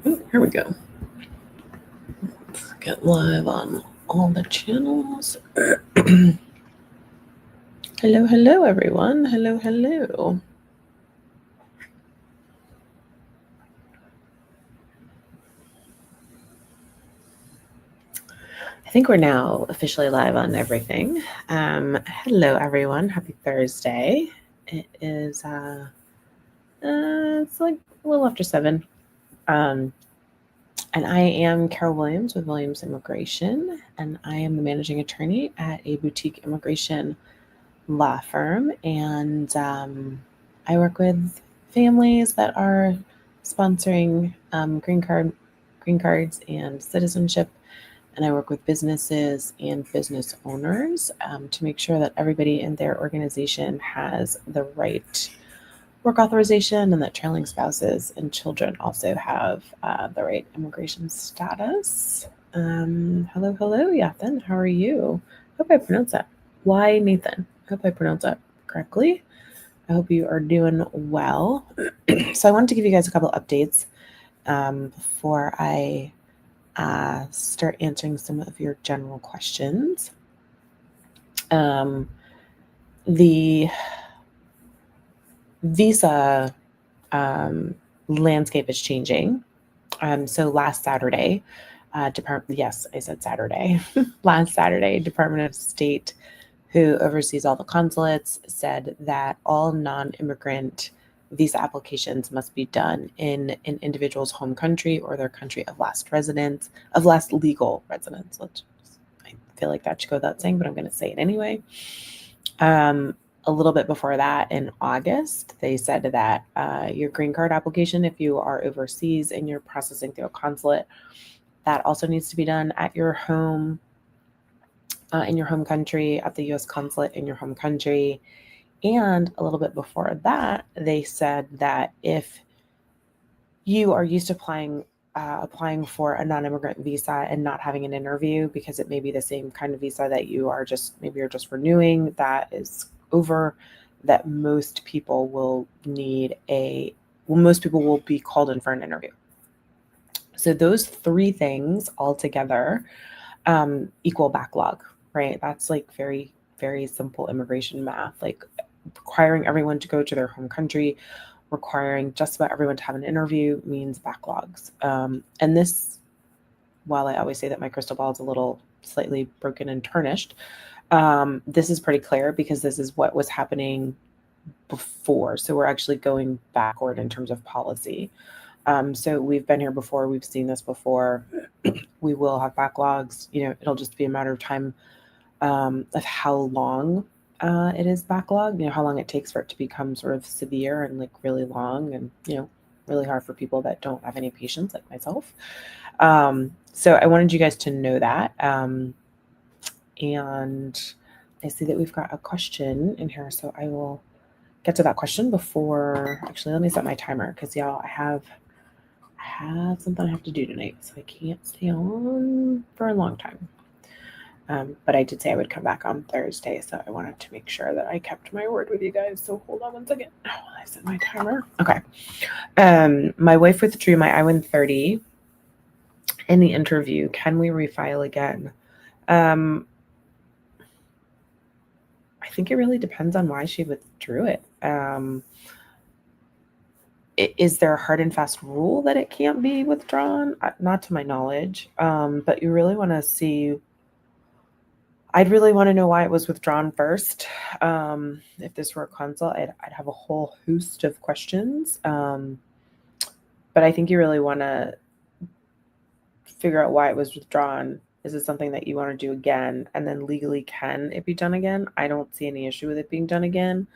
Ooh, here we go. Let's get live on all the channels. Hello, everyone. Hello. I think we're now officially live on everything. Hello, everyone. Happy Thursday. It is, it's like a little after 7. And I am Carol Williams with Williams Immigration, and I am the managing attorney at a boutique immigration law firm. And I work with families that are sponsoring green cards and citizenship. And I work with businesses and business owners to make sure that everybody in their organization has the right work authorization and that trailing spouses and children also have the right immigration status. Hello, Yathan. How are you? Hope I pronounced that. Why, Nathan? Hope I pronounced that correctly. I hope you are doing well. So I wanted to give you guys a couple updates before I start answering some of your general questions. The visa landscape is changing. So last Saturday, last Saturday, Department of State, who oversees all the consulates, said that all non-immigrant visa applications must be done in an individual's home country or their country of last legal residence. I feel like that should go without saying, but I'm going to say it anyway. A little bit before that, in August, they said that your green card application, if you are overseas and you're processing through a consulate, that also needs to be done at your home, in your home country, at the U.S. consulate in your home country. And a little bit before that, they said that if you are used to applying for a non-immigrant visa and not having an interview because it may be the same kind of visa that you're just renewing, that is over, that most people will be called in for an interview. So those three things all together equal backlog, right? That's like very, very simple immigration math, like requiring everyone to go to their home country, requiring just about everyone to have an interview means backlogs. And this, while I always say that my crystal ball is a little slightly broken and tarnished, this is pretty clear because this is what was happening before. So we're actually going backward in terms of policy. So we've been here before. We've seen this before. We will have backlogs. It'll just be a matter of time of how long it is backlogged, how long it takes for it to become sort of severe and like really long and, really hard for people that don't have any patience like myself. So I wanted you guys to know that. And I see that we've got a question in here, so I will get to that question before, actually, let me set my timer because y'all, I have something I have to do tonight, so I can't stay on for a long time. But I did say I would come back on Thursday, so I wanted to make sure that I kept my word with you guys. So hold on one second while I set my timer. Okay. My wife withdrew my I-130 in the interview. Can we refile again? I think it really depends on why she withdrew it. Is there a hard and fast rule that it can't be withdrawn? Not to my knowledge, but you really want to see. I'd really want to know why it was withdrawn first. If this were a consul, I'd have a whole host of questions. But I think you really want to figure out why it was withdrawn. Is it something that you want to do again? And then legally, can it be done again? I don't see any issue with it being done again.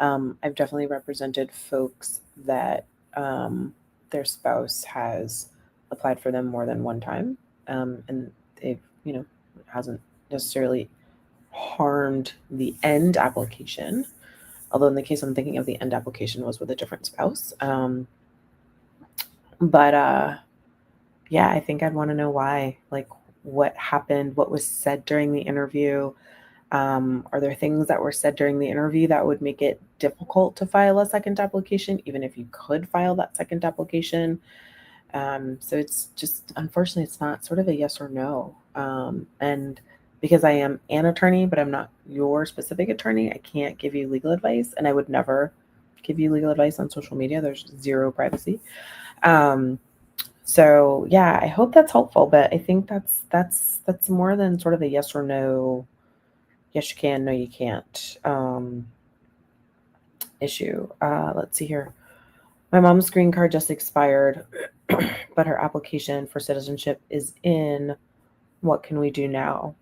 I've definitely represented folks that their spouse has applied for them more than one time. And they've, it hasn't necessarily harmed the end application. Although in the case I'm thinking of, the end application was with a different spouse. Yeah, I think I'd want to know why, like what happened, what was said during the interview. Are there things that were said during the interview that would make it difficult to file a second application, even if you could file that second application? So it's just, unfortunately, it's not sort of a yes or no. And because I am an attorney, but I'm not your specific attorney, I can't give you legal advice, and I would never give you legal advice on social media. There's zero privacy. So yeah, I hope that's helpful, but I think that's more than sort of a yes or no, yes you can, no you can't issue. Let's see here. My mom's green card just expired, but her application for citizenship is in. What can we do now?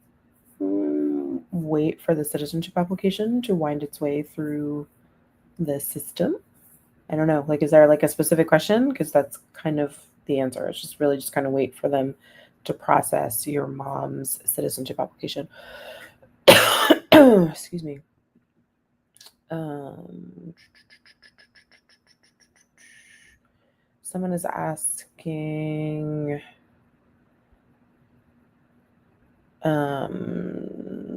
Wait for the citizenship application to wind its way through the system. I don't know. Like, is there like a specific question? Because that's kind of the answer. It's just really just kind of wait for them to process your mom's citizenship application. Excuse me. Someone is asking.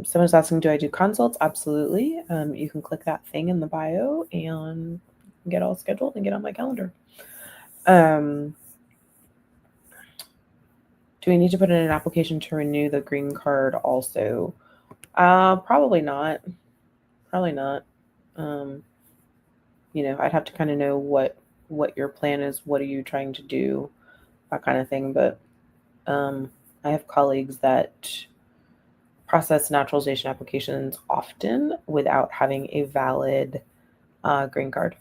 Someone's asking, do I do consults? Absolutely. You can click that thing in the bio and get all scheduled and get on my calendar. Do we need to put in an application to renew the green card also? Probably not. Probably not. I'd have to kind of know what your plan is. What are you trying to do? That kind of thing. But I have colleagues that process naturalization applications often without having a valid green card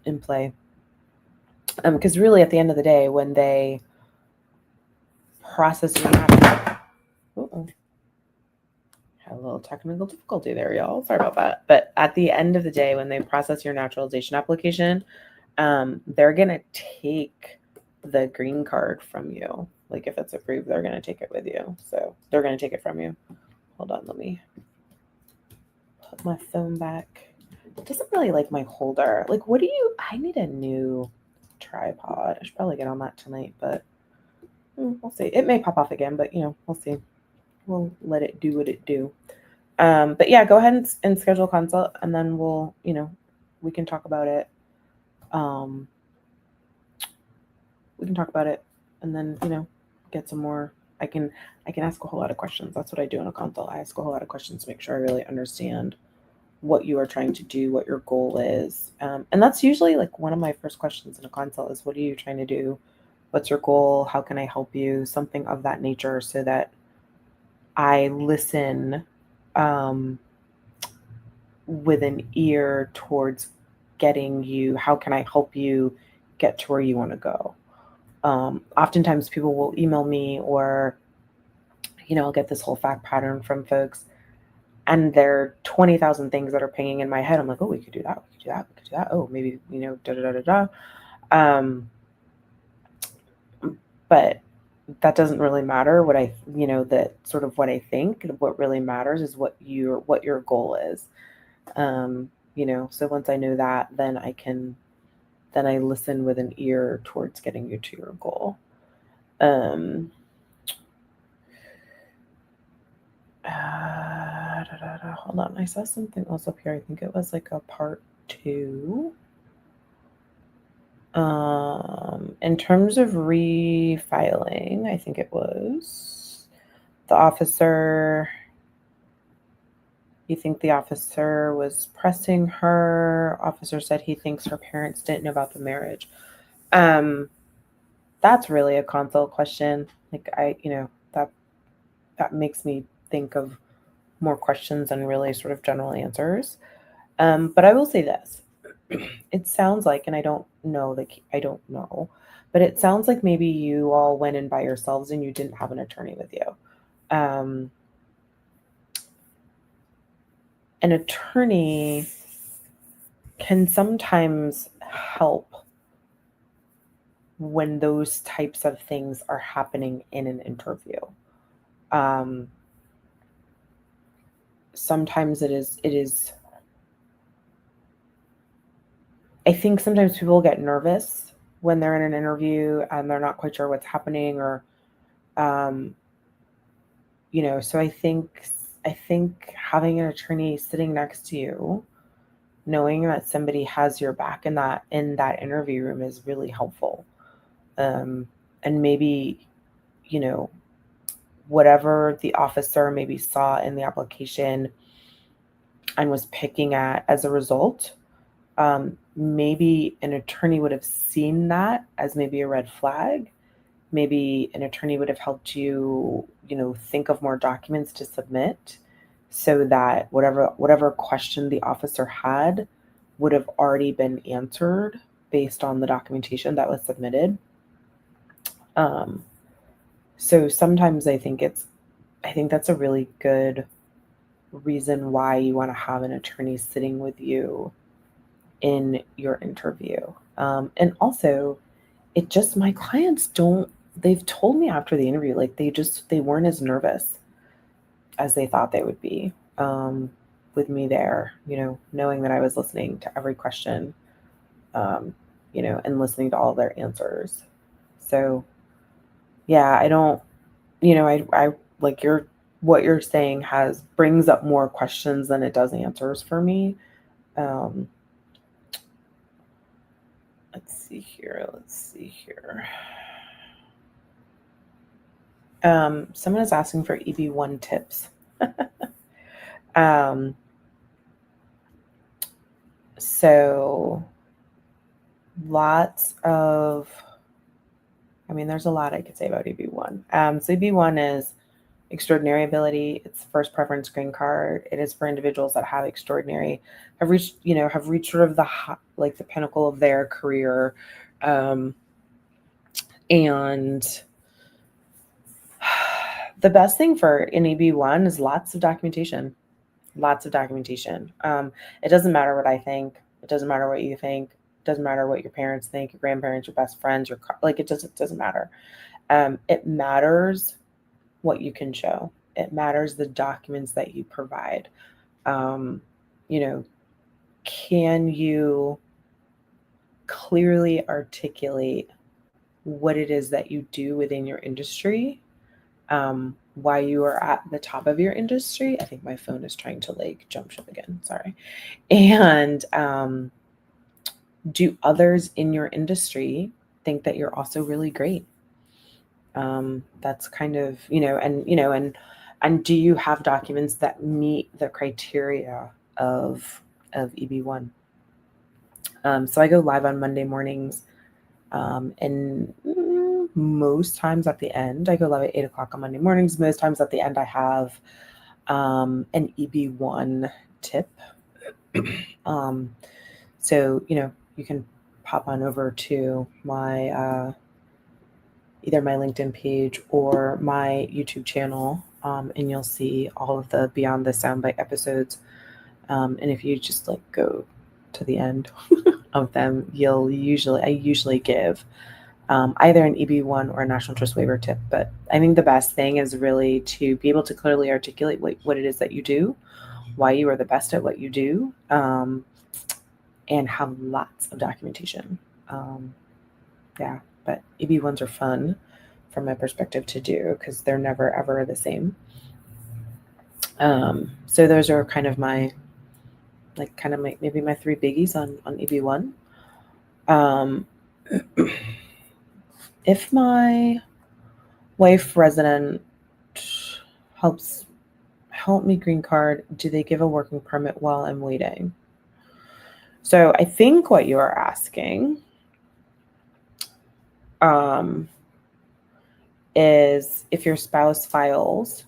in play. Because really, at the end of the day, when they process your had a little technical difficulty there, y'all. Sorry about that. But at the end of the day, when they process your naturalization application, they're gonna take the green card from you. Like if it's approved, they're gonna take it with you. So they're gonna take it from you. Hold on, let me put my phone back. It doesn't really like my holder. Like, I need a new tripod. I should probably get on that tonight, but we'll see. It may pop off again, but we'll see. We'll let it do what it do. But yeah, go ahead and schedule a consult, and then we'll, we can talk about it. We can talk about it, and then, get some more. I can ask a whole lot of questions. That's what I do in a consult. I ask a whole lot of questions to make sure I really understand what you are trying to do, what your goal is. And that's usually like one of my first questions in a consult is, what are you trying to do? What's your goal? How can I help you? Something of that nature, so that I listen with an ear towards getting you, how can I help you get to where you want to go? Oftentimes people will email me, or, I'll get this whole fact pattern from folks, and there are 20,000 things that are pinging in my head. I'm like, oh, we could do that. We could do that. We could do that. Oh, maybe, da, da, da, da, da. But that doesn't really matter. That sort of what I think. What really matters is what your goal is. So once I know that, then I listen with an ear towards getting you to your goal. Hold on. I saw something else up here. I think it was like a part 2. In terms of refiling, I think it was the officer. You think the officer was pressing her? Officer said he thinks her parents didn't know about the marriage. That's really a consult question. Like that makes me think of more questions than really sort of general answers. But I will say this. It sounds like, and I don't know, but it sounds like maybe you all went in by yourselves and you didn't have an attorney with you. An attorney can sometimes help when those types of things are happening in an interview. Sometimes it is. I think sometimes people get nervous when they're in an interview and they're not quite sure what's happening, or, so I think having an attorney sitting next to you, knowing that somebody has your back in that interview room, is really helpful. And maybe, whatever the officer maybe saw in the application and was picking at as a result, maybe an attorney would have seen that as maybe a red flag. Maybe an attorney would have helped you, think of more documents to submit so that whatever question the officer had would have already been answered based on the documentation that was submitted. So sometimes I think that's a really good reason why you want to have an attorney sitting with you in your interview. And also, my clients they've told me after the interview, like they weren't as nervous as they thought they would be with me there, knowing that I was listening to every question, and listening to all their answers. So yeah, I don't, I like what you're saying brings up more questions than it does answers for me. Let's see here. Someone is asking for EB1 tips. So there's a lot I could say about EB1. So EB1 is extraordinary ability. It's first preference green card. It is for individuals that have reached sort of the pinnacle of their career. And the best thing for an EB1 is lots of documentation. It doesn't matter what I think. It doesn't matter what you think. It doesn't matter what your parents think, your grandparents, your best friends, it doesn't matter. It matters what you can show. It matters the documents that you provide. Can you clearly articulate what it is that you do within your industry, why you are at the top of your industry? I think my phone is trying to jump ship again. Sorry. And do others in your industry think that you're also really great? That's kind of, and do you have documents that meet the criteria of EB1? So I go live on Monday mornings, and most times at the end, I go live at 8:00 on Monday mornings. Most times at the end, I have an EB1 tip. So, you can pop on over to my either my LinkedIn page or my YouTube channel, and you'll see all of the Beyond the Soundbite episodes. And if you just go to the end of them, I usually give either an EB1 or a national trust waiver tip. But I think the best thing is really to be able to clearly articulate what it is that you do, why you are the best at what you do, and have lots of documentation. Yeah, but EB1s are fun from my perspective to do because they're never ever the same. So those are kind of my maybe my three biggies on EB1. If my wife resident help me green card, do they give a working permit while I'm waiting? So I think what you are asking is if your spouse files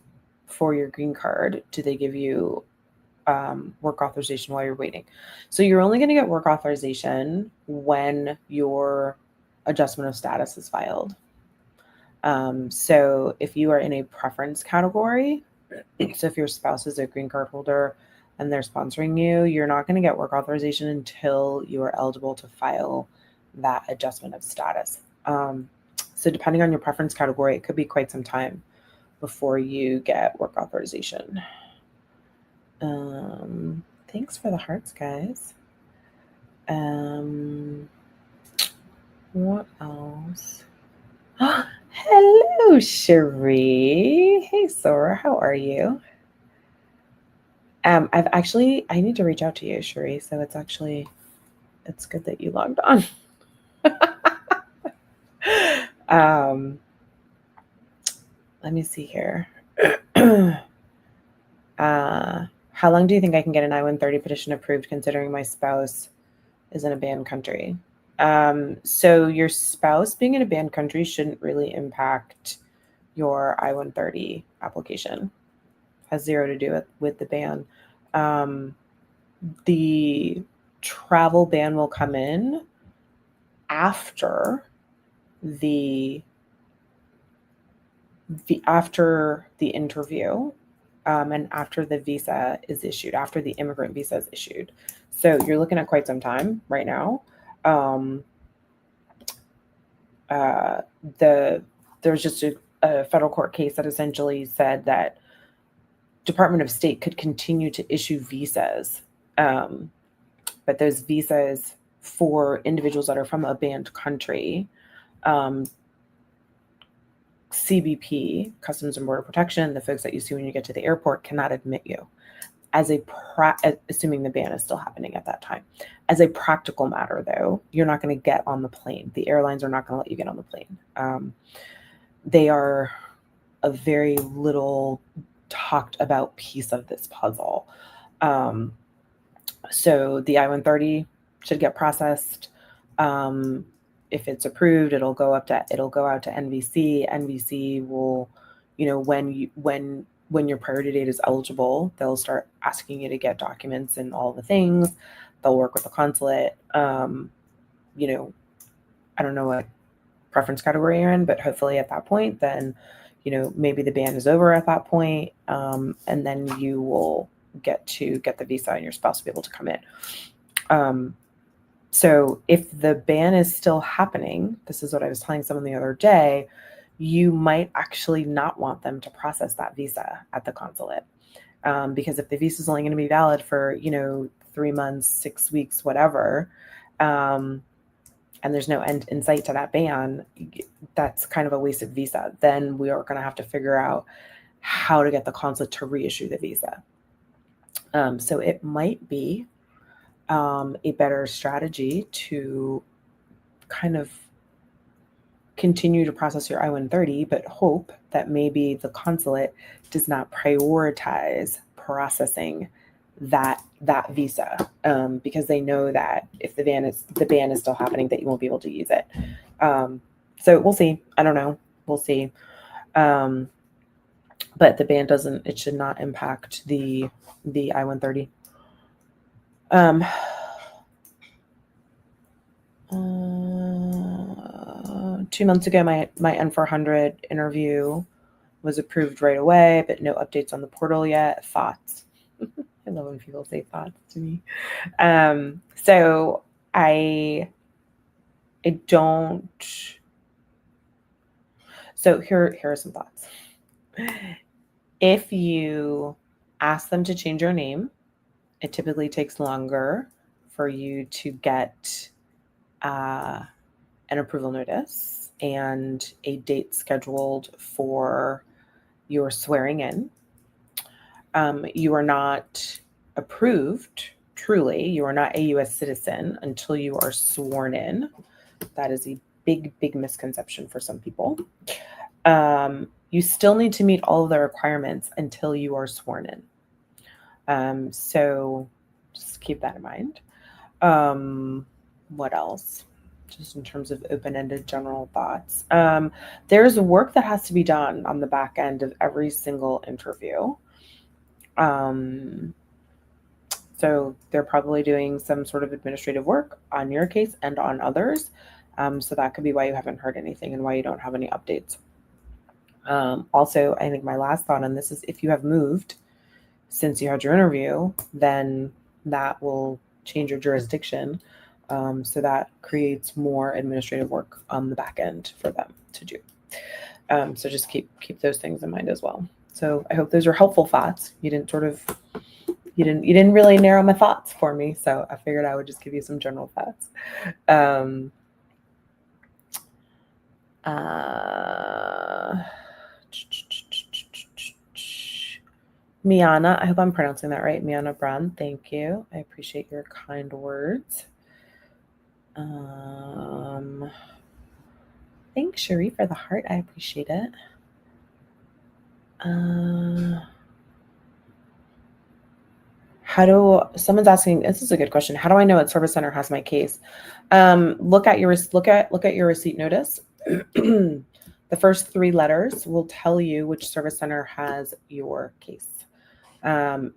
for your green card, do they give you work authorization while you're waiting? So you're only going to get work authorization when your adjustment of status is filed. So if you are in a preference category, so if your spouse is a green card holder and they're sponsoring you, you're not going to get work authorization until you are eligible to file that adjustment of status. So depending on your preference category, it could be quite some time before you get work authorization. Thanks for the hearts, guys. What else? Hello, Cherie. Hey, Sora, how are you? I need to reach out to you, Cherie. So it's good that you logged on. Let me see here. How long do you think I can get an I-130 petition approved considering my spouse is in a banned country? So your spouse being in a banned country shouldn't really impact your I-130 application. Has zero to do with the ban. The travel ban will come in after the interview, and after the visa is issued, after the immigrant visa is issued. So you're looking at quite some time right now. There's just a federal court case that essentially said that Department of State could continue to issue visas, but those visas for individuals that are from a banned country, CBP, Customs and Border Protection, the folks that you see when you get to the airport, cannot admit you as assuming the ban is still happening at that time. As a practical matter, though, you're not going to get on the plane. The airlines are not going to let you get on the plane. They are a very little talked about piece of this puzzle. So the I-130 should get processed. If it's approved, it'll go out to NVC. NVC will, when your priority date is eligible, they'll start asking you to get documents and all the things. They'll work with the consulate. I don't know what preference category you're in, but hopefully at that point, then, maybe the ban is over at that point, and then you will get the visa and your spouse will be able to come in. So if the ban is still happening, this is what I was telling someone the other day, you might actually not want them to process that visa at the consulate. Because if the visa is only going to be valid for, 3 months, 6 weeks, whatever, and there's no end in sight to that ban, that's kind of a wasted visa. Then we are going to have to figure out how to get the consulate to reissue the visa. So it might be a better strategy to kind of continue to process your I-130, but hope that maybe the consulate does not prioritize processing that visa, because they know that if the ban is still happening, that you won't be able to use it. So we'll see. I don't know. We'll see. But the ban it should not impact the I-130. 2 months ago, my N400 interview was approved right away, but no updates on the portal yet. Thoughts? I love when people say thoughts to me. So I don't. So here are some thoughts. If you ask them to change your name, it typically takes longer for you to get an approval notice and a date scheduled for your swearing in. You are not approved, truly. You are not a U.S. citizen until you are sworn in. That is a big, big misconception for some people. You still need to meet all of the requirements until you are sworn in. So just keep that in mind. What else? Just in terms of open-ended general thoughts. There's work that has to be done on the back end of every single interview. So they're probably doing some sort of administrative work on your case and on others. So that could be why you haven't heard anything and why you don't have any updates. Also, I think my last thought on this is if you have moved since you had your interview, then that will change your jurisdiction. So that creates more administrative work on the back end for them to do. So just keep those things in mind as well. So I hope those are helpful thoughts. You didn't really narrow my thoughts for me. So I figured I would just give you some general thoughts. Miana, I hope I'm pronouncing that right. Miana Brand, thank you. I appreciate your kind words. Thanks, Cherie, for the heart. I appreciate it. Someone's asking, this is a good question. How do I know what service center has my case? Look at your receipt notice. The first 3 letters will tell you which service center has your case. And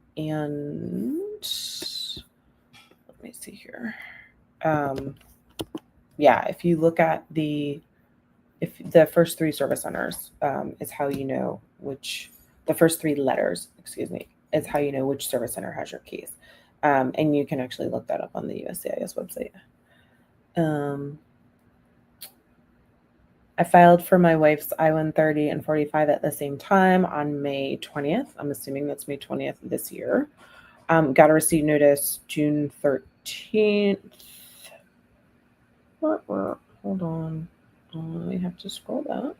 let me see here. Yeah, if you look at the first 3 service centers is how you know the first 3 letters, is how you know which service center has your case. And you can actually look that up on the USCIS website. I filed for my wife's I-130 and 45 at the same time on May 20th. I'm assuming that's May 20th this year. Got a receipt notice June 13th. Hold on. I have to scroll back.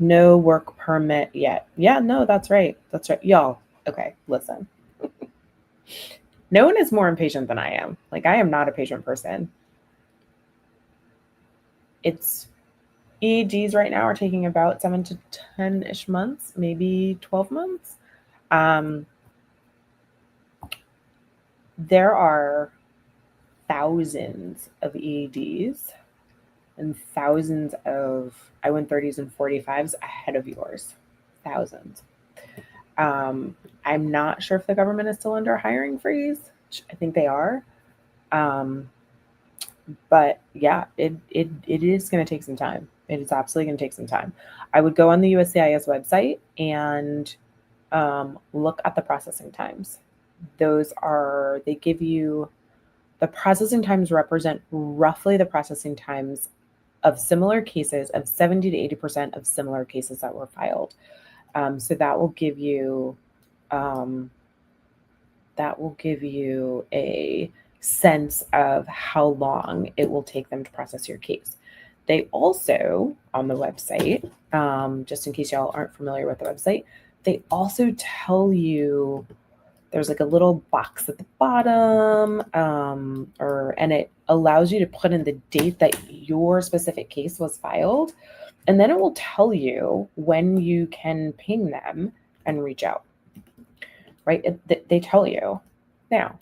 No work permit yet. Yeah, no, that's right. That's right. Y'all, okay, listen. No one is more impatient than I am. Like, I am not a patient person. It's EEDs right now are taking about 7 to 10-ish months, maybe 12 months. There are thousands of EEDs and thousands of I-130s and 45s ahead of yours. Thousands. I'm not sure if the government is still under a hiring freeze. I think they are. But yeah, it is going to take some time. It is absolutely going to take some time. I would go on the USCIS website and look at the processing times. They give you, the processing times represent roughly the processing times of similar cases, of 70 to 80% of similar cases that were filed. So that will give you a sense of how long it will take them to process your case. They also, on the website, just in case y'all aren't familiar with the website, they also tell you, there's like a little box at the bottom, and it allows you to put in the date that your specific case was filed. And then it will tell you when you can ping them and reach out, right? They tell you. Now,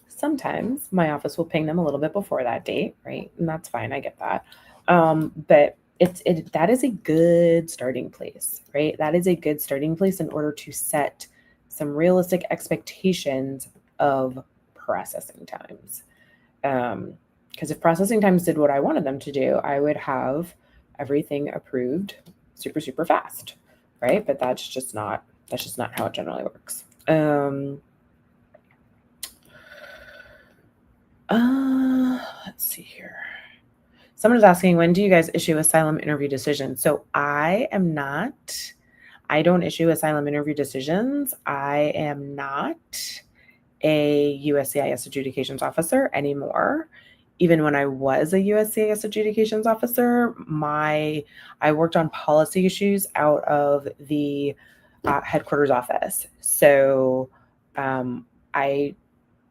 sometimes my office will ping them a little bit before that date, right? And that's fine. I get that. But that is a good starting place, right? That is a good starting place in order to set some realistic expectations of processing times. Because if processing times did what I wanted them to do, I would have everything approved super, super fast, right? But that's just not how it generally works. Let's see here. Someone is asking, when do you guys issue asylum interview decisions? So I don't issue asylum interview decisions. I am not a USCIS Adjudications Officer anymore. Even when I was a USCIS Adjudications Officer, I worked on policy issues out of the headquarters office. So I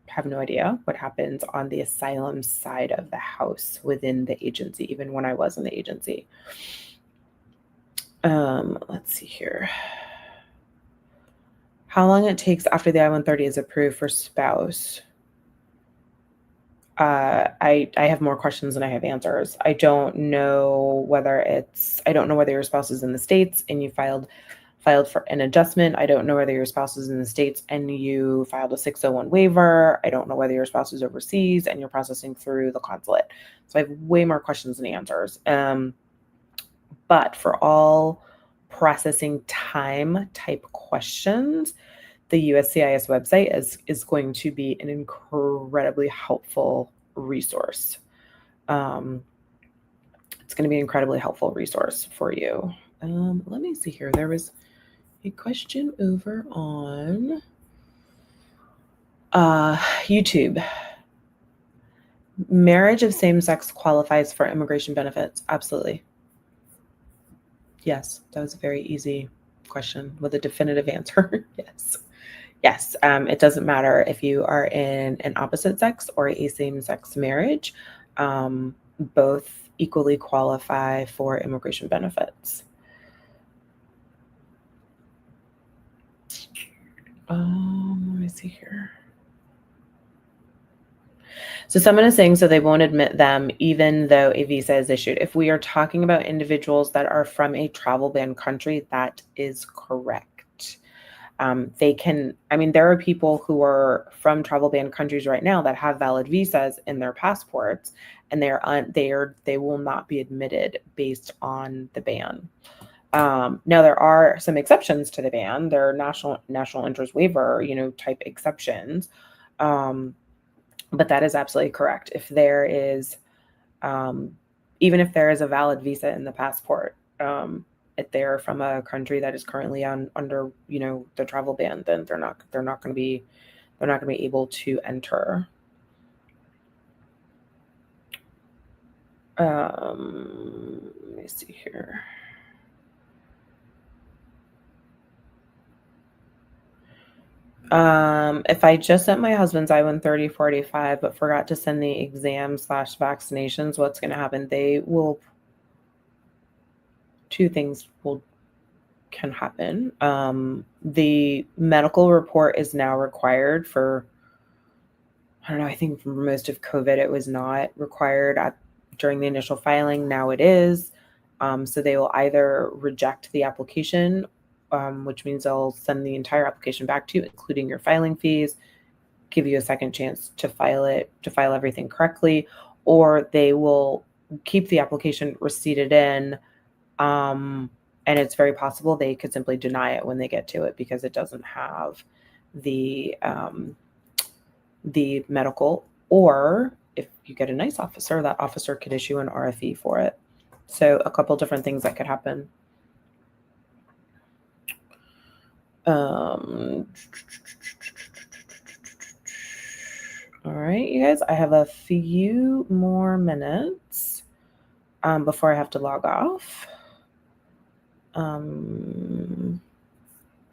have no idea what happens on the asylum side of the house within the agency, even when I was in the agency. Let's see here. How long it takes after the I-130 is approved for spouse? I have more questions than I have answers. I don't know whether your spouse is in the States and you filed for an adjustment. I don't know whether your spouse is in the States and you filed a 601 waiver. I don't know whether your spouse is overseas and you're processing through the consulate. So I have way more questions than answers. But for all processing time type questions, the USCIS website is going to be an incredibly helpful resource. It's going to be an incredibly helpful resource for you. Let me see here. There was a question over on YouTube. Marriage of same-sex qualifies for immigration benefits? Absolutely. Yes, that was a very easy question with a definitive answer. Yes. It doesn't matter if you are in an opposite sex or a same-sex marriage. Both equally qualify for immigration benefits. Let me see here. So someone is saying, so they won't admit them even though a visa is issued. If we are talking about individuals that are from a travel ban country, that is correct. They can, there are people who are from travel ban countries right now that have valid visas in their passports, and they will not be admitted based on the ban. Now there are some exceptions to the ban. There are national interest waiver, type exceptions. But that is absolutely correct. If there is, even if there is a valid visa in the passport, if they're from a country that is currently under, the travel ban, then they're not going to be able to enter. Let me see here. If I just sent my husband's I-130 45, but forgot to send the exam/vaccinations, what's going to happen? Two things can happen. The medical report is now required for, I don't know, I think for most of COVID, it was not required during the initial filing. Now it is. So they will either reject the application, which means they'll send the entire application back to you, including your filing fees, give you a second chance to file everything correctly, or they will keep the application receipted in. And it's very possible they could simply deny it when they get to it because it doesn't have the medical, or if you get a nice officer, that officer could issue an RFE for it. So a couple different things that could happen. All right, you guys, I have a few more minutes before I have to log off.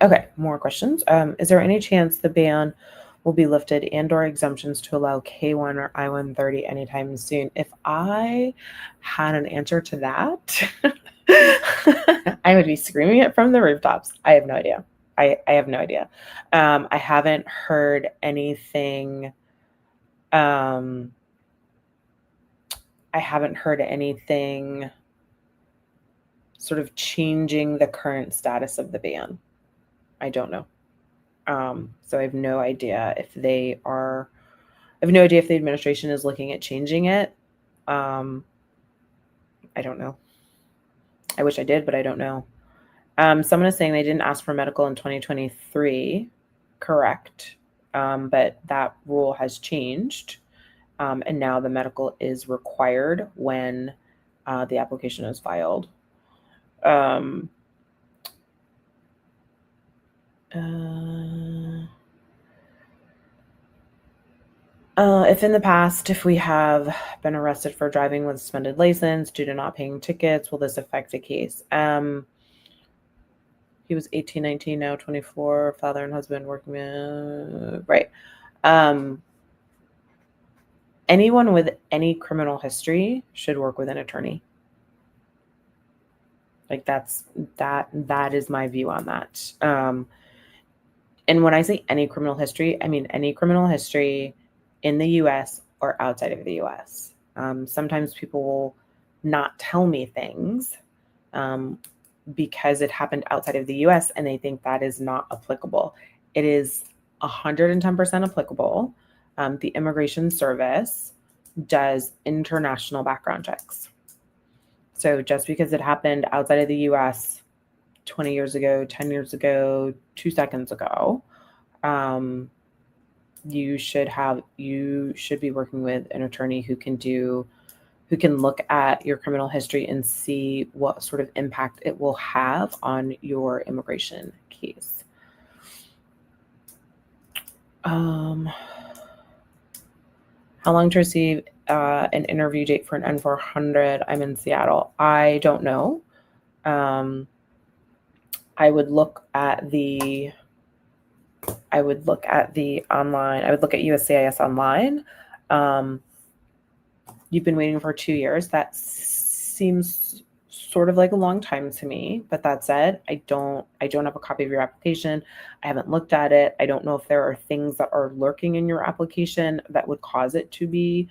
Okay, more questions. Is there any chance the ban will be lifted and/or exemptions to allow K1 or I-130 anytime soon? If I had an answer to that, I would be screaming it from the rooftops. I have no idea. I have no idea. I haven't heard anything. I haven't heard anything sort of changing the current status of the ban. I don't know. So I have no idea if the administration is looking at changing it. I don't know. I wish I did, but I don't know. Someone is saying they didn't ask for medical in 2023. Correct. But that rule has changed. And now the medical is required when the application is filed. If in the past, if we have been arrested for driving with a suspended license due to not paying tickets, will this affect the case? He was 18, 19, now 24, father and husband working, right. Anyone with any criminal history should work with an attorney. Like that is my view on that. And when I say any criminal history, I mean any criminal history in the US or outside of the US. Sometimes people will not tell me things because it happened outside of the US and they think that is not applicable. It is 110% applicable. The Immigration Service does international background checks. So just because it happened outside of the US 20 years ago, 10 years ago, 2 seconds ago, you should be working with an attorney who can look at your criminal history and see what sort of impact it will have on your immigration case. How long to receive an interview date for an N400? I'm in Seattle. I don't know. I would look at the online. I would look at USCIS online. you've been waiting for 2 years. That seems sort of like a long time to me. But that said, I don't have a copy of your application. I haven't looked at it. I don't know if there are things that are lurking in your application that would cause it to be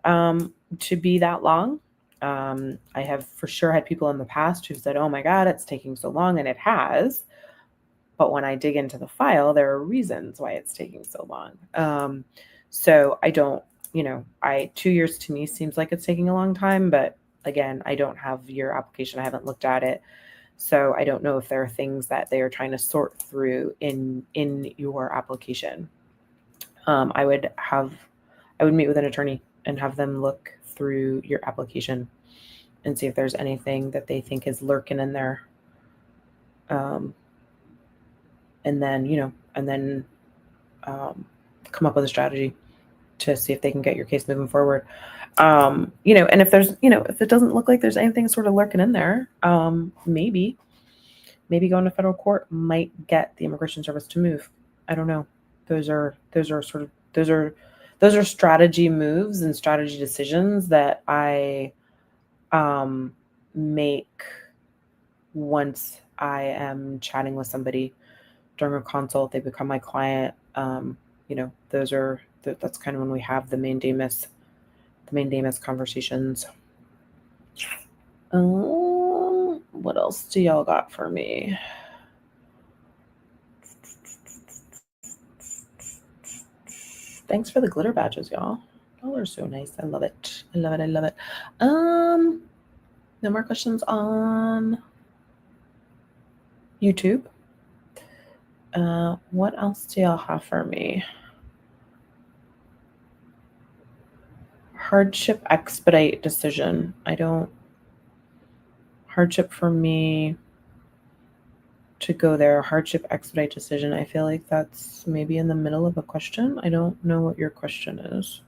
that long. I have for sure had people in the past who've said, "Oh my God, it's taking so long," and it has. But when I dig into the file, there are reasons why it's taking so long. So I don't, 2 years to me seems like it's taking a long time, but again, I don't have your application. I haven't looked at it. So I don't know if there are things that they are trying to sort through in your application. I would meet with an attorney and have them look through your application and see if there's anything that they think is lurking in there. And then come up with a strategy to see if they can get your case moving forward. And if there's, if it doesn't look like there's anything sort of lurking in there, maybe going to federal court might get the Immigration Service to move. I don't know. Those are strategy moves and strategy decisions that I make once I am chatting with somebody during a consult. They become my client. That's kind of when we have the mandamus conversations. What else do y'all got for me? Thanks for the glitter badges, y'all. Y'all are so nice. I love it. I love it. No more questions on YouTube. What else do y'all have for me? Hardship expedite decision. Hardship for me to go there. Hardship expedite decision. I feel like that's maybe in the middle of a question. I don't know what your question is.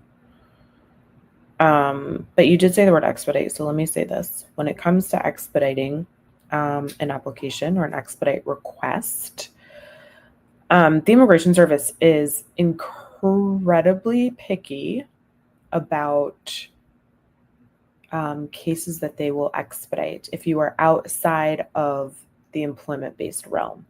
But you did say the word expedite. So let me say this. When it comes to expediting an application or an expedite request, the Immigration Service is incredibly picky about cases that they will expedite if you are outside of the employment-based realm.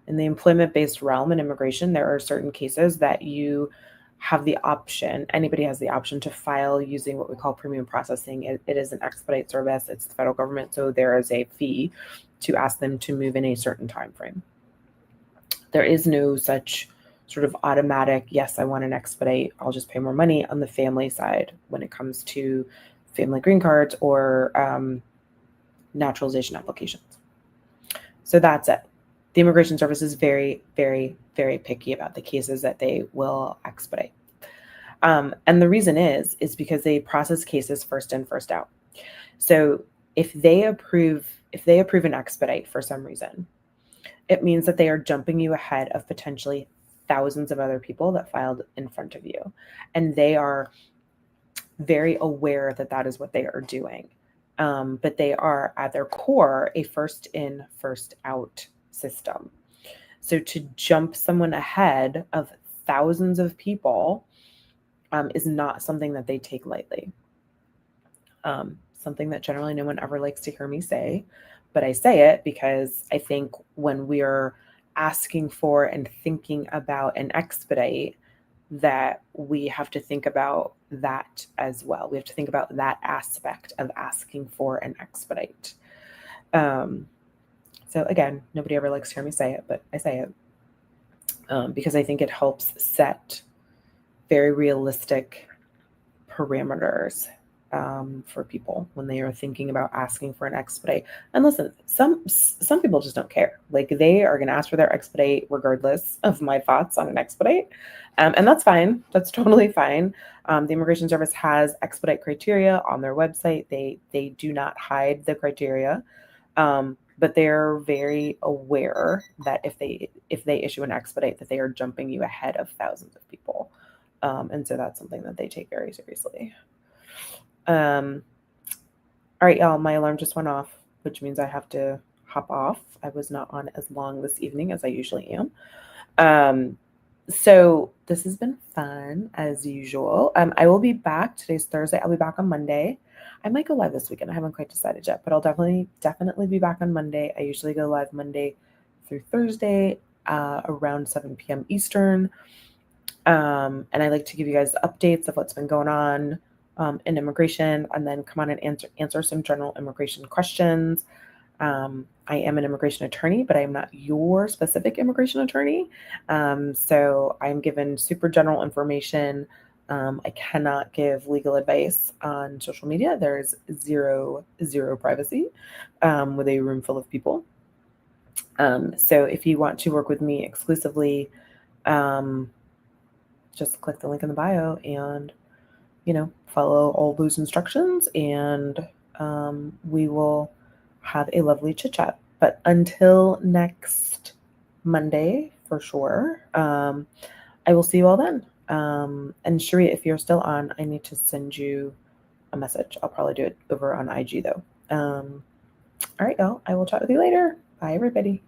In the employment-based realm in immigration, there are certain cases that you have the option, anybody has the option to file using what we call premium processing. It is an expedite service. It's the federal government, so there is a fee to ask them to move in a certain time frame. There is no such sort of automatic, yes, I want an expedite, I'll just pay more money on the family side when it comes to family green cards or naturalization applications. So that's it. The Immigration Service is very, very, very picky about the cases that they will expedite. And the reason is because they process cases first in, first out. So if they approve an expedite for some reason, it means that they are jumping you ahead of potentially thousands of other people that filed in front of you. And they are very aware that that is what they are doing. But they are at their core a first in, first out system. So to jump someone ahead of thousands of people is not something that they take lightly. Something that generally no one ever likes to hear me say, but I say it because I think when we are asking for and thinking about an expedite, that we have to think about that as well. We have to think about that aspect of asking for an expedite. So again, nobody ever likes to hear me say it, but I say it because I think it helps set very realistic parameters for people when they are thinking about asking for an expedite. And listen, some people just don't care. Like they are going to ask for their expedite regardless of my thoughts on an expedite. And that's fine. That's totally fine. The Immigration Service has expedite criteria on their website. They do not hide the criteria. But they're very aware that if they issue an expedite, that they are jumping you ahead of thousands of people. And so that's something that they take very seriously. All right, y'all, my alarm just went off, which means I have to hop off. I was not on as long this evening as I usually am. So this has been fun as usual. I will be back. Today's Thursday. I'll be back on Monday. I might go live this weekend. I haven't quite decided yet, but I'll definitely be back on Monday. I usually go live Monday through Thursday around 7 p.m. Eastern. And I like to give you guys updates of what's been going on in immigration, and then come on and answer some general immigration questions. I am an immigration attorney, but I am not your specific immigration attorney. So I'm given super general information. I cannot give legal advice on social media. There's zero privacy with a room full of people. So if you want to work with me exclusively, just click the link in the bio and, follow all those instructions, and we will have a lovely chit chat. But until next Monday, for sure, I will see you all then. And Sheree, if you're still on, I need to send you a message. I'll probably do it over on IG though. All right, y'all. I will chat with you later. Bye, everybody.